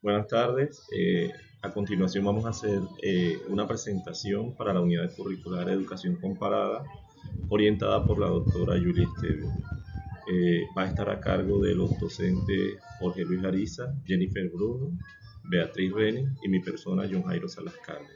Buenas tardes. A continuación vamos a hacer una presentación para la unidad curricular de educación comparada orientada por la doctora Julia Esteve. Va a estar a cargo de los docentes Jorge Luis Ariza, Jennifer Bruno, Beatriz Reni y mi persona John Jairo Salas Cárdenas.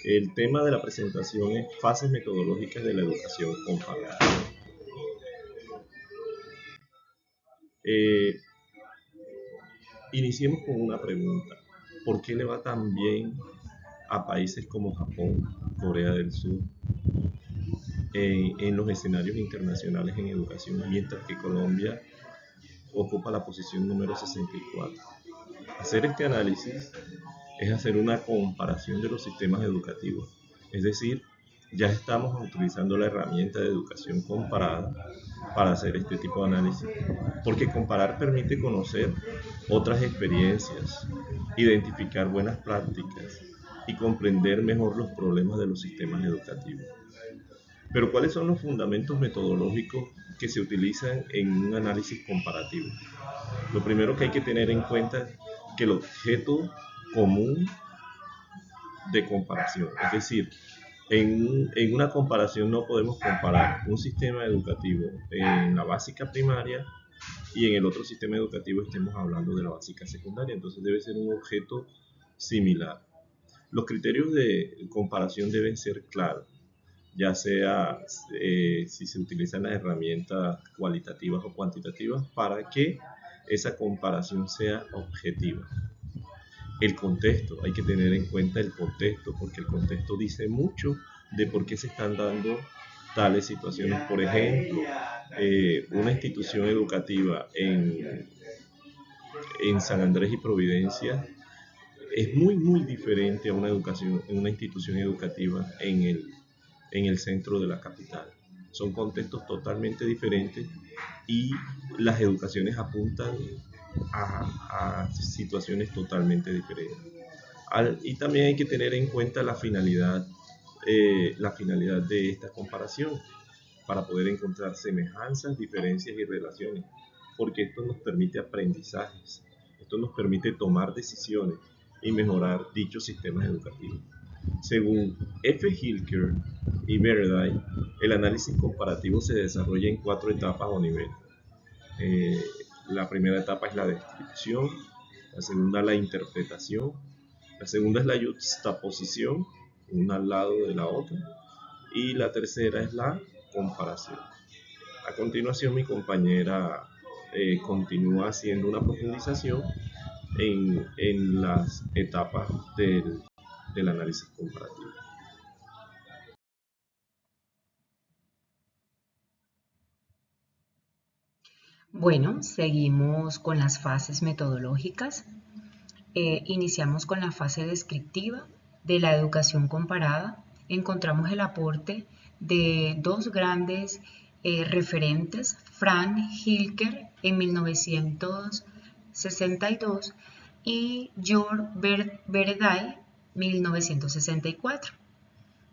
El tema de la presentación es fases metodológicas de la educación comparada. Eh, Iniciemos con una pregunta. ¿Por qué le va tan bien a países como Japón, Corea del Sur, en los escenarios internacionales en educación, mientras que Colombia ocupa la posición número 64? Hacer este análisis es hacer una comparación de los sistemas educativos, es decir, ya estamos utilizando la herramienta de educación comparada para hacer este tipo de análisis, porque comparar permite conocer otras experiencias, identificar buenas prácticas y comprender mejor los problemas de los sistemas educativos. Pero ¿cuáles son los fundamentos metodológicos que se utilizan en un análisis comparativo? Lo primero que hay que tener en cuenta es que el objeto común de comparación, es decir, en una comparación no podemos comparar un sistema educativo en la básica primaria y en el otro sistema educativo estemos hablando de la básica secundaria, entonces debe ser un objeto similar. Los criterios de comparación deben ser claros, ya sea si se utilizan las herramientas cualitativas o cuantitativas para que esa comparación sea objetiva. El contexto, hay que tener en cuenta el contexto, porque el contexto dice mucho de por qué se están dando tales situaciones. Por ejemplo, una institución educativa en San Andrés y Providencia es muy diferente a una institución educativa en el centro de la capital. Son contextos totalmente diferentes y las educaciones apuntan a situaciones totalmente diferentes. Y también hay que tener en cuenta la finalidad de esta comparación para poder encontrar semejanzas, diferencias y relaciones, porque esto nos permite aprendizajes, esto nos permite tomar decisiones y mejorar dichos sistemas educativos. Según F. Hilker y Verday, el análisis comparativo se desarrolla en 4 etapas o niveles. Eh, la primera etapa es la descripción, la segunda la interpretación, la segunda es la juxtaposición, una al lado de la otra, y la tercera es la comparación. A continuación mi compañera continúa haciendo una profundización en las etapas del análisis comparativo. Bueno, seguimos con las fases metodológicas. Iniciamos con la fase descriptiva de la educación comparada. Encontramos el aporte de dos grandes referentes, Frank Hilker en 1962 y George Verday 1964,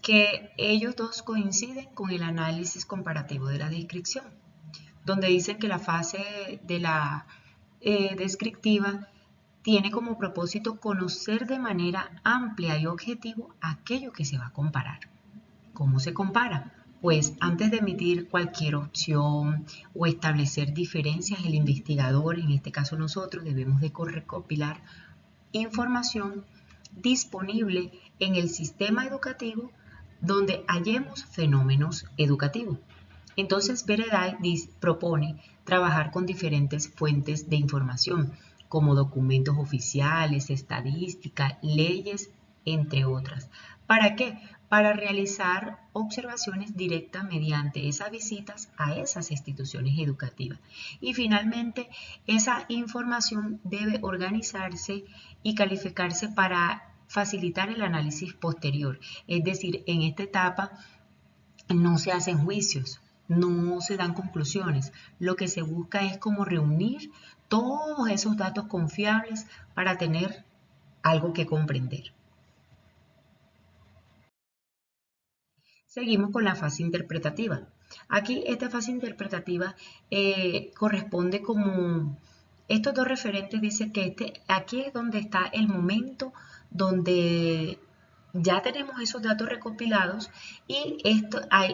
que ellos dos coinciden con el análisis comparativo de la descripción, donde dicen que la fase de la descriptiva tiene como propósito conocer de manera amplia y objetiva aquello que se va a comparar. ¿Cómo se compara? Pues antes de emitir cualquier opción o establecer diferencias, el investigador, en este caso nosotros, debemos de recopilar información disponible en el sistema educativo donde hallemos fenómenos educativos. Entonces, Vereday propone trabajar con diferentes fuentes de información, como documentos oficiales, estadística, leyes, entre otras. ¿Para qué? Para realizar observaciones directas mediante esas visitas a esas instituciones educativas. Y finalmente, esa información debe organizarse y calificarse para facilitar el análisis posterior. Es decir, en esta etapa no se hacen juicios, no se dan conclusiones. Lo que se busca es como reunir todos esos datos confiables para tener algo que comprender. Seguimos con la fase interpretativa. Aquí esta fase interpretativa corresponde como estos dos referentes dicen que aquí es donde está el momento donde ya tenemos esos datos recopilados y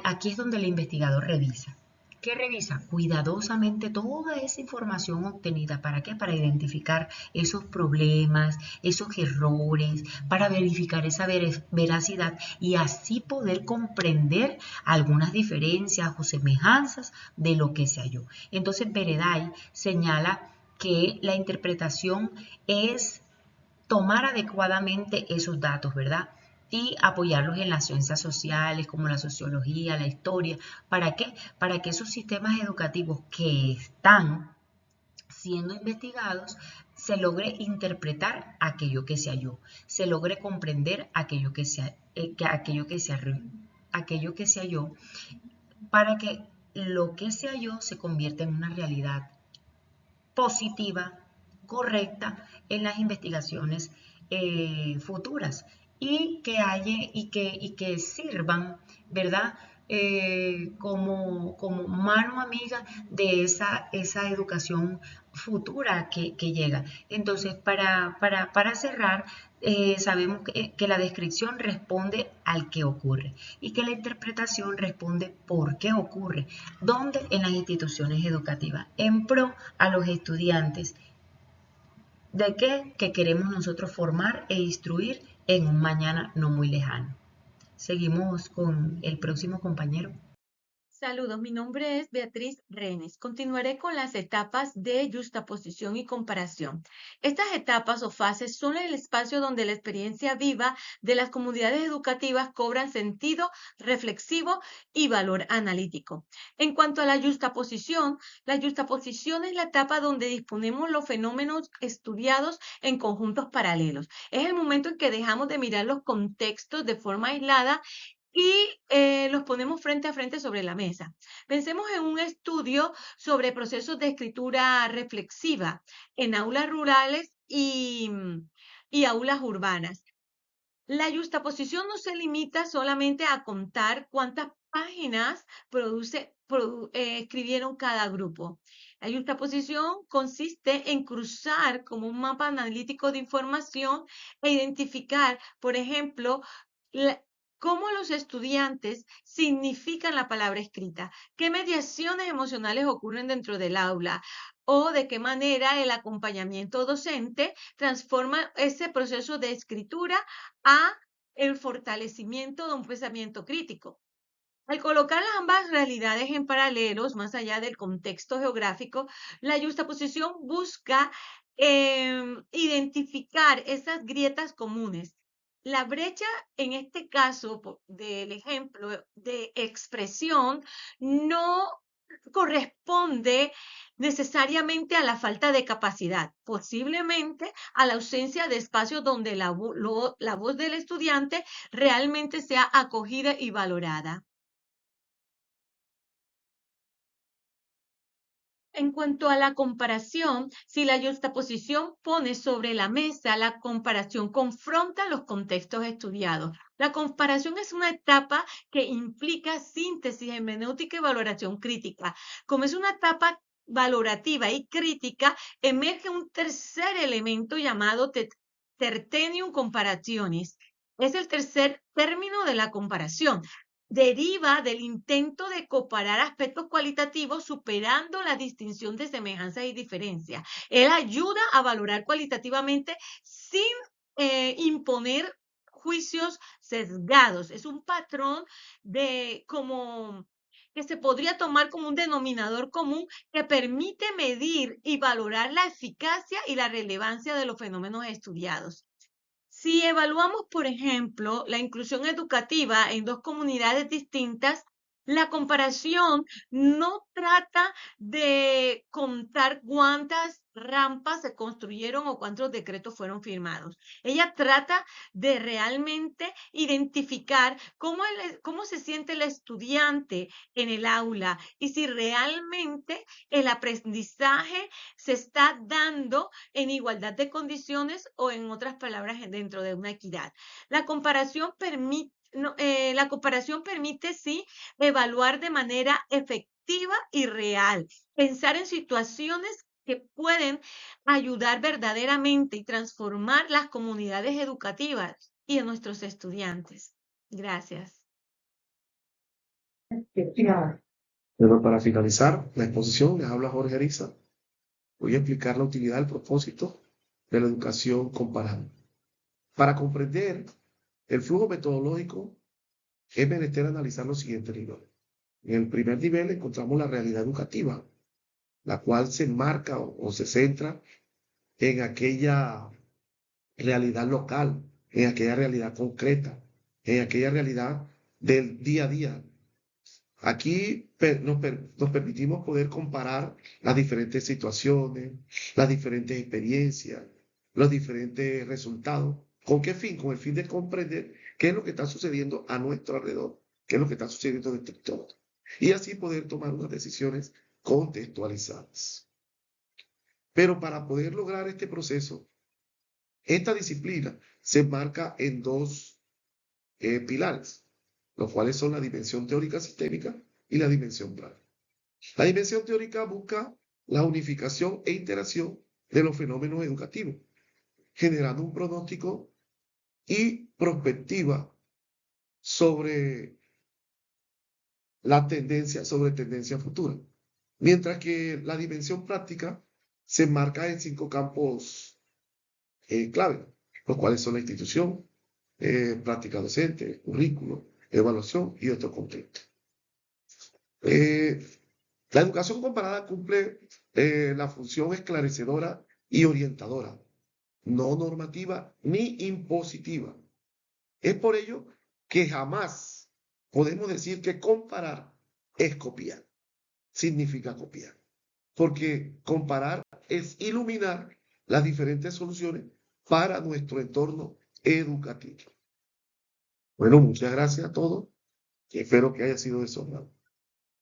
aquí es donde el investigador revisa. ¿Qué revisa? Cuidadosamente toda esa información obtenida. ¿Para qué? Para identificar esos problemas, esos errores, para verificar esa veracidad y así poder comprender algunas diferencias o semejanzas de lo que se halló. Entonces, Bereday señala que la interpretación es tomar adecuadamente esos datos, ¿verdad? Y apoyarlos en las ciencias sociales como la sociología, la historia. ¿Para qué? Para que esos sistemas educativos que están siendo investigados se logre interpretar aquello que se halló, se logre comprender aquello que se halló, para que lo que se halló se convierta en una realidad positiva, correcta en las investigaciones futuras y que sirvan, ¿verdad? Como mano amiga de esa educación futura que llega. Entonces, para cerrar, sabemos que la descripción responde al que ocurre y que la interpretación responde por qué ocurre. ¿Dónde? En las instituciones educativas, en pro a los estudiantes. ¿De qué? Que queremos nosotros formar e instruir en un mañana no muy lejano. Seguimos con el próximo compañero. Saludos, mi nombre es Beatriz Renes. Continuaré con las etapas de justaposición y comparación. Estas etapas o fases son el espacio donde la experiencia viva de las comunidades educativas cobran sentido reflexivo y valor analítico. En cuanto a la justaposición es la etapa donde disponemos los fenómenos estudiados en conjuntos paralelos. Es el momento en que dejamos de mirar los contextos de forma aislada y los ponemos frente a frente sobre la mesa. Pensemos en un estudio sobre procesos de escritura reflexiva en aulas rurales y aulas urbanas. La justaposición no se limita solamente a contar cuántas páginas escribieron cada grupo. La justaposición consiste en cruzar como un mapa analítico de información e identificar, por ejemplo, cómo los estudiantes significan la palabra escrita, qué mediaciones emocionales ocurren dentro del aula o de qué manera el acompañamiento docente transforma ese proceso de escritura a el fortalecimiento de un pensamiento crítico. Al colocar ambas realidades en paralelos, más allá del contexto geográfico, la justaposición busca identificar esas grietas comunes. La brecha, en este caso del ejemplo de expresión, no corresponde necesariamente a la falta de capacidad, posiblemente a la ausencia de espacios donde la voz del estudiante realmente sea acogida y valorada. En cuanto a la comparación, si la juxtaposición pone sobre la mesa la comparación, confronta los contextos estudiados. La comparación es una etapa que implica síntesis, hermenéutica y valoración crítica. Como es una etapa valorativa y crítica, emerge un tercer elemento llamado tertenium comparationis. Es el tercer término de la comparación. Deriva del intento de comparar aspectos cualitativos superando la distinción de semejanzas y diferencias. Él ayuda a valorar cualitativamente sin imponer juicios sesgados. Es un patrón que se podría tomar como un denominador común que permite medir y valorar la eficacia y la relevancia de los fenómenos estudiados. Si evaluamos, por ejemplo, la inclusión educativa en dos comunidades distintas, la comparación no trata de contar cuántas rampas se construyeron o cuántos decretos fueron firmados. Ella trata de realmente identificar cómo se siente el estudiante en el aula y si realmente el aprendizaje se está dando en igualdad de condiciones o en otras palabras dentro de una equidad. La comparación permite sí evaluar de manera efectiva y real, pensar en situaciones que pueden ayudar verdaderamente y transformar las comunidades educativas y a nuestros estudiantes. Gracias. Pero para finalizar la exposición, les habla Jorge Ariza. Voy a explicar la utilidad, el propósito de la educación comparada. Para comprender el flujo metodológico, es menester analizar los siguientes niveles. En el primer nivel encontramos la realidad educativa, la cual se enmarca o se centra en aquella realidad local, en aquella realidad concreta, en aquella realidad del día a día. Aquí nos permitimos poder comparar las diferentes situaciones, las diferentes experiencias, los diferentes resultados. ¿Con qué fin? Con el fin de comprender qué es lo que está sucediendo a nuestro alrededor, qué es lo que está sucediendo en nuestro entorno. Y así poder tomar unas decisiones contextualizadas. Pero para poder lograr este proceso, esta disciplina se enmarca en dos pilares, los cuales son la dimensión teórica sistémica y la dimensión práctica. La dimensión teórica busca la unificación e interacción de los fenómenos educativos, generando un pronóstico y perspectiva sobre la tendencia, sobre tendencia futura. Mientras que la dimensión práctica se enmarca en 5 campos clave, los cuales son la institución, práctica docente, currículo, evaluación y otro contexto. La educación comparada cumple la función esclarecedora y orientadora, no normativa ni impositiva. Es por ello que jamás podemos decir que comparar es copiar, significa copiar, porque comparar es iluminar las diferentes soluciones para nuestro entorno educativo. Bueno, muchas gracias a todos y espero que haya sido de su agrado.